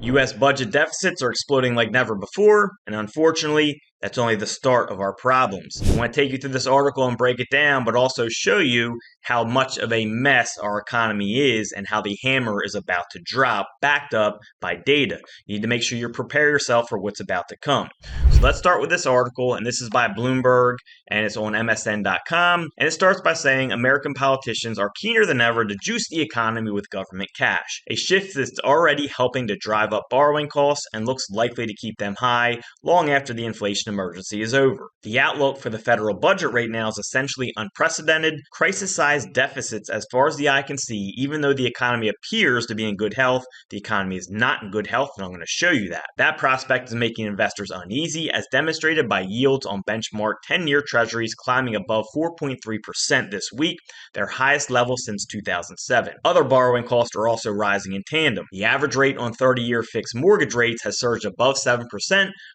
US budget deficits are exploding like never before, and unfortunately, that's only the start of our problems. I want to take you through this article and break it down, but also show you how much of a mess our economy is and how the hammer is about to drop, backed up by data. You need to make sure you prepare yourself for what's about to come. So let's start with this article, and this is by Bloomberg, and it's on MSN.com, and it starts by saying American politicians are keener than ever to juice the economy with government cash, a shift that's already helping to drive up borrowing costs and looks likely to keep them high long after the inflation emergency is over. The outlook for the federal budget right now is essentially unprecedented, crisis-sized deficits as far as the eye can see. Even though the economy appears to be in good health, the economy is not in good health, and I'm going to show you that. That prospect is making investors uneasy, as demonstrated by yields on benchmark 10-year treasuries climbing above 4.3% this week, their highest level since 2007. Other borrowing costs are also rising in tandem. The average rate on 30-year fixed mortgage rates has surged above 7%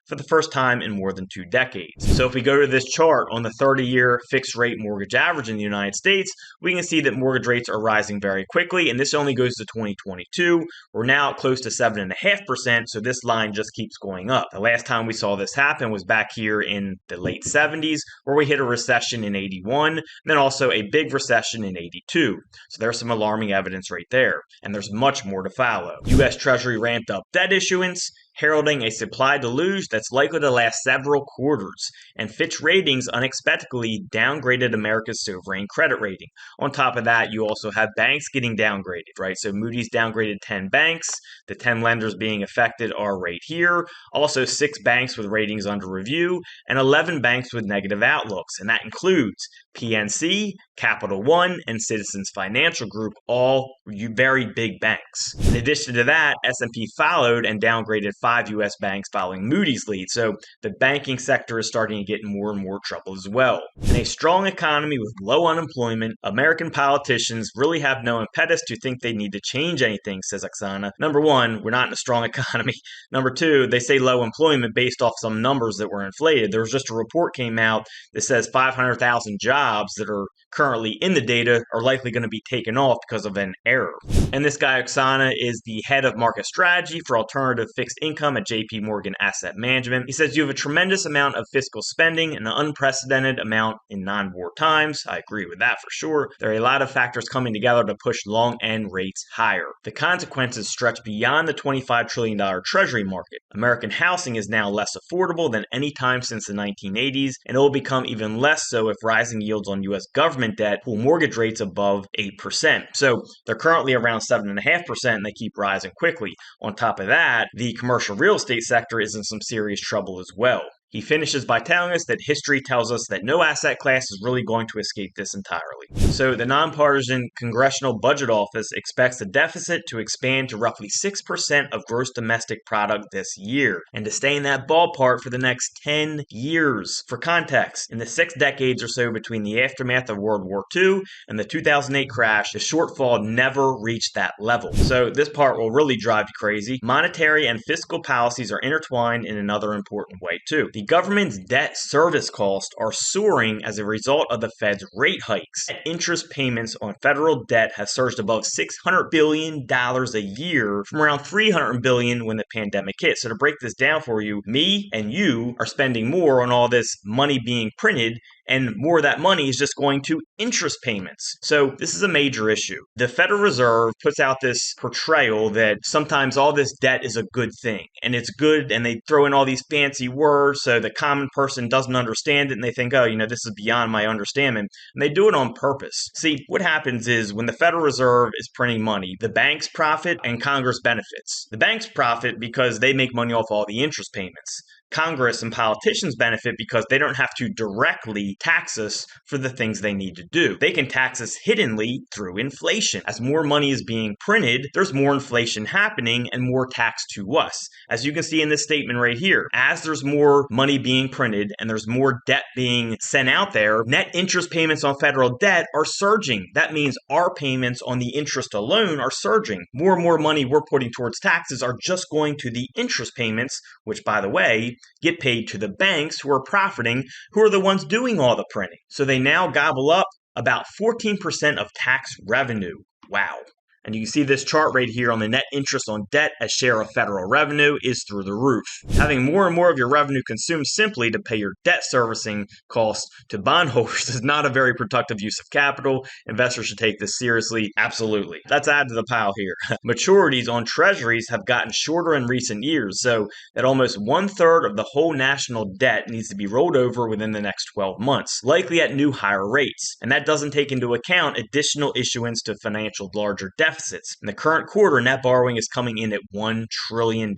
for the first time in more than 2 decades. So if we go to this chart on the 30-year fixed rate mortgage average in the United States, we can see that mortgage rates are rising very quickly, and this only goes to 2022. We're now close to 7.5%, so this line just keeps going up. The last time we saw this happen was back here in the late 70s, where we hit a recession in 81, then also a big recession in 82. So there's some alarming evidence right there, and there's much more to follow. U.S. Treasury ramped up debt issuance, heralding a supply deluge that's likely to last several quarters, and Fitch Ratings unexpectedly downgraded America's sovereign credit rating. On top of that, you also have banks getting downgraded, right? So Moody's downgraded 10 banks. The 10 lenders being affected are right here. Also, 6 banks with ratings under review, and 11 banks with negative outlooks, and that includes PNC, Capital One, and Citizens Financial Group, all very big banks. In addition to that, S&P followed and downgraded 5 U.S. banks following Moody's lead, so the banking sector is starting to get in more and more trouble as well. In a strong economy with low unemployment, American politicians really have no impetus to think they need to change anything, says Oksana. Number one, we're not in a strong economy. Number two, they say low employment based off some numbers that were inflated. There was just a report came out that says 500,000 jobs that are currently in the data are likely going to be taken off because of an error. And this guy, Oksana, is the head of market strategy for alternative fixed income at JP Morgan Asset Management. He says you have a tremendous amount of fiscal spending, an unprecedented amount in non-war times. I agree with that for sure. There are a lot of factors coming together to push long-end rates higher. The consequences stretch beyond the $25 trillion treasury market. American housing is now less affordable than any time since the 1980s, and it will become even less so if rising yields on U.S. government debt pull mortgage rates above 8%. So they're currently around 7.5%, and they keep rising quickly. On top of that, the commercial real estate sector is in some serious trouble as well. He finishes by telling us that history tells us that no asset class is really going to escape this entirely. So the nonpartisan Congressional Budget Office expects the deficit to expand to roughly 6% of gross domestic product this year, and to stay in that ballpark for the next 10 years. For context, in the 6 decades or so between the aftermath of World War II and the 2008 crash, the shortfall never reached that level. So this part will really drive you crazy. Monetary and fiscal policies are intertwined in another important way too. The government's debt service costs are soaring as a result of the Fed's rate hikes. Interest payments on federal debt have surged above $600 billion a year from around $300 billion when the pandemic hit. So to break this down for you, me and you are spending more on all this money being printed, and more of that money is just going to interest payments. So this is a major issue. The Federal Reserve puts out this portrayal that sometimes all this debt is a good thing, and it's good, and they throw in all these fancy words so the common person doesn't understand it, and they think, oh, this is beyond my understanding, and they do it on purpose. See, what happens is when the Federal Reserve is printing money, the banks profit and Congress benefits. The banks profit because they make money off all the interest payments. Congress and politicians benefit because they don't have to directly tax us for the things they need to do. They can tax us hiddenly through inflation. As more money is being printed, there's more inflation happening and more tax to us. As you can see in this statement right here, as there's more money being printed and there's more debt being sent out there, net interest payments on federal debt are surging. That means our payments on the interest alone are surging. More and more money we're putting towards taxes are just going to the interest payments, which, by the way, get paid to the banks who are profiting, who are the ones doing all the printing. So they now gobble up about 14% of tax revenue. Wow. And you can see this chart right here on the net interest on debt as share of federal revenue is through the roof. Having more and more of your revenue consumed simply to pay your debt servicing costs to bondholders is not a very productive use of capital. Investors should take this seriously. Absolutely. Let's add to the pile here. Maturities on treasuries have gotten shorter in recent years, so that almost 1/3 of the whole national debt needs to be rolled over within the next 12 months, likely at new higher rates. And that doesn't take into account additional issuance to financial larger deficits. In the current quarter, net borrowing is coming in at $1 trillion.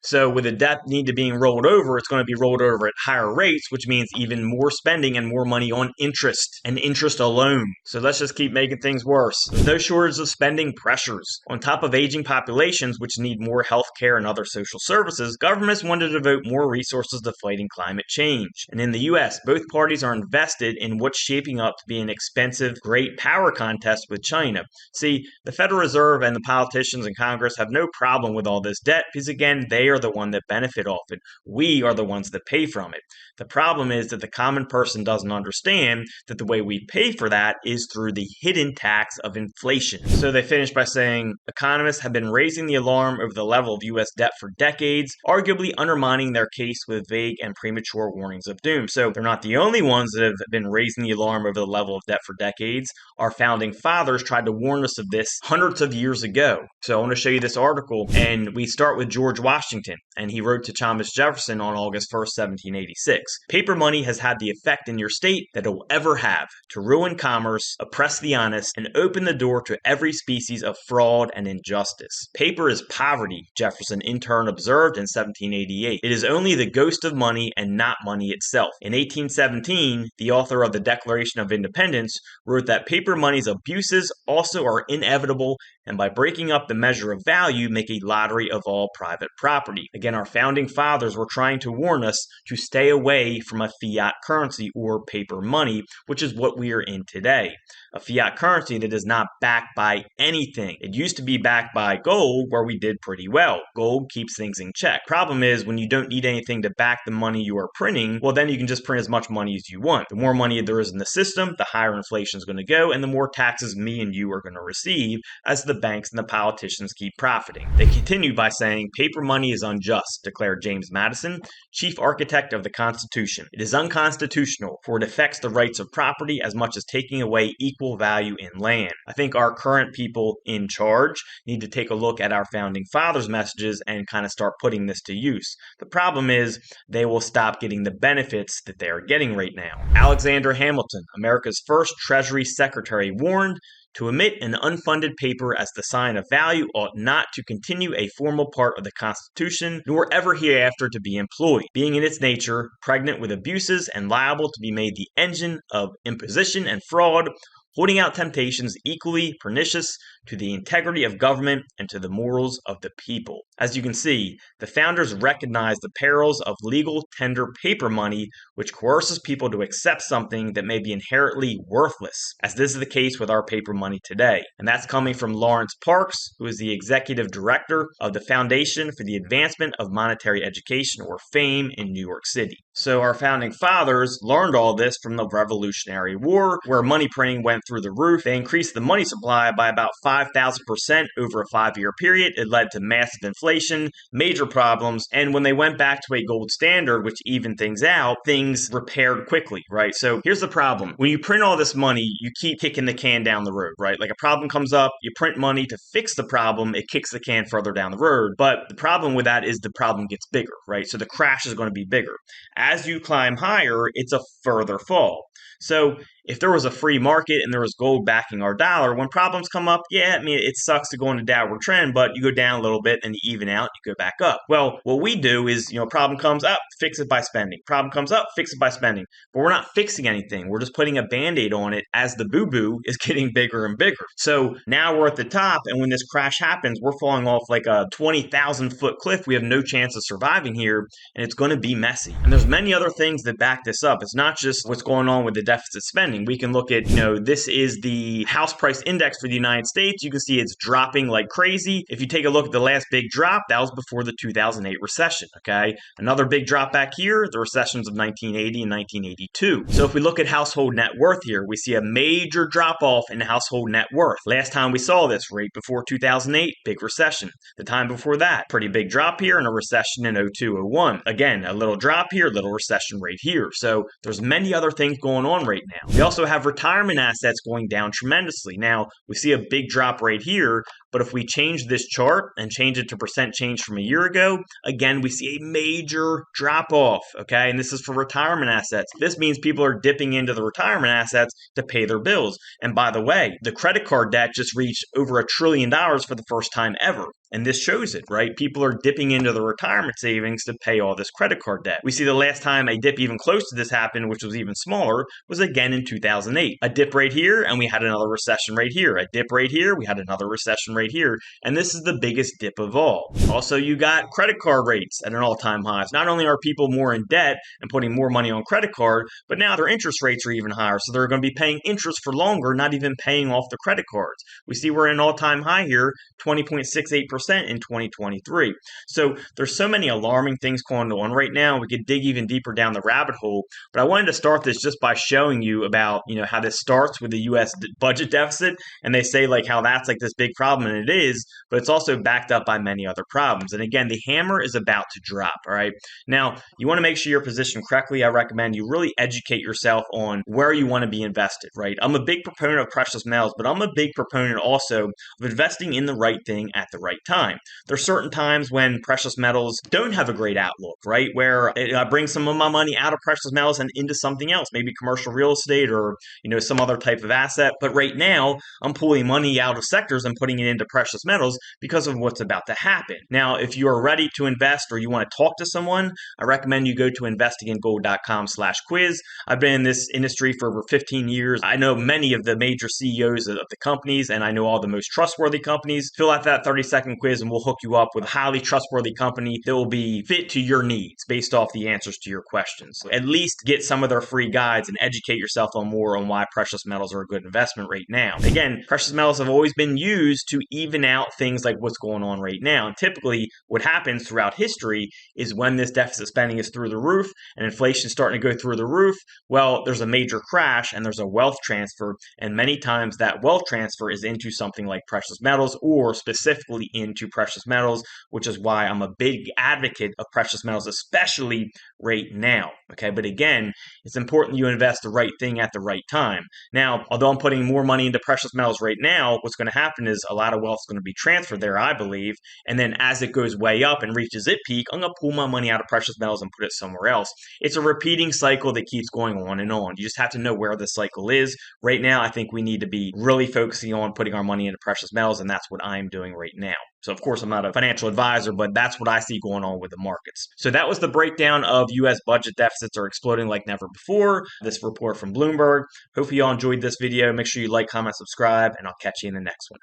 So with the debt need to being rolled over, it's going to be rolled over at higher rates, which means even more spending and more money on interest and interest alone. So let's just keep making things worse. There's no shortage of spending pressures. On top of aging populations, which need more health care and other social services, governments want to devote more resources to fighting climate change. And in the US, both parties are invested in what's shaping up to be an expensive, great power contest with China. See, the Federal Reserve and the politicians in Congress have no problem with all this debt because, again, they are the one that benefit off it. We are the ones that pay from it. The problem is that the common person doesn't understand that the way we pay for that is through the hidden tax of inflation. So they finish by saying, economists have been raising the alarm over the level of U.S. debt for decades, arguably undermining their case with vague and premature warnings of doom. So they're not the only ones that have been raising the alarm over the level of debt for decades. Our founding fathers tried to warn us of this hundreds of years ago. So I want to show you this article, and we start with George Washington, and he wrote to Thomas Jefferson on August 1st, 1786. Paper money has had the effect in your state that it will ever have, to ruin commerce, oppress the honest, and open the door to every species of fraud and injustice. Paper is poverty, Jefferson in turn observed in 1788. It is only the ghost of money and not money itself. In 1817, the author of the Declaration of Independence wrote that paper money's abuses also are inevitable, and by breaking up the measure of value, make a lottery of all private property. Again, our founding fathers were trying to warn us to stay away from a fiat currency or paper money, which is what we are in today. A fiat currency that is not backed by anything. It used to be backed by gold, where we did pretty well. Gold keeps things in check. Problem is, when you don't need anything to back the money you are printing, well, then you can just print as much money as you want. The more money there is in the system, the higher inflation is going to go, and the more taxes me and you are going to receive as the banks and the politicians keep profiting. They continue by saying, paper money is unjust, declared James Madison, chief architect of the Constitution. It is unconstitutional, for it affects the rights of property as much as taking away equal value in land. I think our current people in charge need to take a look at our founding fathers' messages and kind of start putting this to use. The problem is they will stop getting the benefits that they are getting right now. Alexander Hamilton, America's first Treasury Secretary, warned, to emit an unfunded paper as the sign of value ought not to continue a formal part of the Constitution, nor ever hereafter to be employed, being in its nature pregnant with abuses and liable to be made the engine of imposition and fraud, holding out temptations equally pernicious to the integrity of government and to the morals of the people. As you can see, the founders recognized the perils of legal tender paper money, which coerces people to accept something that may be inherently worthless, as this is the case with our paper money today. And that's coming from Lawrence Parks, who is the executive director of the Foundation for the Advancement of Monetary Education, or FAME, in New York City. So our founding fathers learned all this from the Revolutionary War, where money printing went through the roof. They increased the money supply by about 5,000% over a 5-year period. It led to massive inflation, major problems, and when they went back to a gold standard, which evened things out, things repaired quickly, right? So here's the problem. When you print all this money, you keep kicking the can down the road, right? Like a problem comes up, you print money to fix the problem, it kicks the can further down the road. But the problem with that is the problem gets bigger, right? So the crash is going to be bigger. As you climb higher, it's a further fall. So if there was a free market and there was gold backing our dollar, when problems come up, yeah, I mean, it sucks to go on a downward trend, but you go down a little bit and you even out, you go back up. Well, what we do is, problem comes up, fix it by spending. Problem comes up, fix it by spending. But we're not fixing anything. We're just putting a Band-Aid on it as the boo-boo is getting bigger and bigger. So now we're at the top, and when this crash happens, we're falling off like a 20,000-foot cliff. We have no chance of surviving here, and it's going to be messy. And there's many other things that back this up. It's not just what's going on with the deficit spending. spending. We can look at, this is the house price index for the United States. You can see it's dropping like crazy. If you take a look at the last big drop, that was before the 2008 recession, okay? Another big drop back here, the recessions of 1980 and 1982. So if we look at household net worth here, we see a major drop off in household net worth. Last time we saw this, right before 2008, big recession. The time before that, pretty big drop here and a recession in 02-01. Again, a little drop here, little recession right here. So there's many other things going on right now. We also have retirement assets going down tremendously. Now, we see a big drop right here, but if we change this chart and change it to percent change from a year ago, again, we see a major drop off, okay? And this is for retirement assets. This means people are dipping into the retirement assets to pay their bills. And by the way, the credit card debt just reached over $1 trillion for the first time ever. And this shows it, right? People are dipping into the retirement savings to pay all this credit card debt. We see the last time a dip even close to this happened, which was even smaller, was again in 2008. A dip right here, and we had another recession right here. A dip right here, we had another recession right here. And this is the biggest dip of all. Also, you got credit card rates at an all-time high. So not only are people more in debt and putting more money on credit card, but now their interest rates are even higher. So they're going to be paying interest for longer, not even paying off the credit cards. We see we're at an all-time high here, 20.68% in 2023. So there's so many alarming things going on right now. We could dig even deeper down the rabbit hole, but I wanted to start this just by showing you about, how this starts with the US budget deficit, and they say like how that's like this big problem, and it is, but it's also backed up by many other problems. And again, the hammer is about to drop, all right? Now, you want to make sure you're positioned correctly. I recommend you really educate yourself on where you want to be invested, right? I'm a big proponent of precious metals, but I'm a big proponent also of investing in the right thing at the right time. There's certain times when precious metals don't have a great outlook, right? Where I bring some of my money out of precious metals and into something else, maybe commercial real estate or, some other type of asset. But right now, I'm pulling money out of sectors and putting it into precious metals because of what's about to happen. Now, if you are ready to invest or you want to talk to someone, I recommend you go to investingingold.com/quiz. I've been in this industry for over 15 years. I know many of the major CEOs of the companies, and I know all the most trustworthy companies. Fill out that 30-second quiz and we'll hook you up with a highly trustworthy company that will be fit to your needs based off the answers to your questions. So at least get some of their free guides and educate yourself on more on why precious metals are a good investment right now. Again, precious metals have always been used to even out things like what's going on right now. And typically what happens throughout history is when this deficit spending is through the roof and inflation is starting to go through the roof, well, there's a major crash and there's a wealth transfer. And many times that wealth transfer is into something like precious metals or specifically into precious metals, which is why I'm a big advocate of precious metals, especially right now. Okay, but again, it's important you invest the right thing at the right time. Now, although I'm putting more money into precious metals right now, what's going to happen is a lot of wealth is going to be transferred there, I believe. And then as it goes way up and reaches its peak, I'm going to pull my money out of precious metals and put it somewhere else. It's a repeating cycle that keeps going on and on. You just have to know where the cycle is. Right now, I think we need to be really focusing on putting our money into precious metals, and that's what I'm doing right now. So, of course, I'm not a financial advisor, but that's what I see going on with the markets. So that was the breakdown of U.S. budget deficits are exploding like never before. This report from Bloomberg. Hopefully you all enjoyed this video. Make sure you like, comment, subscribe, and I'll catch you in the next one.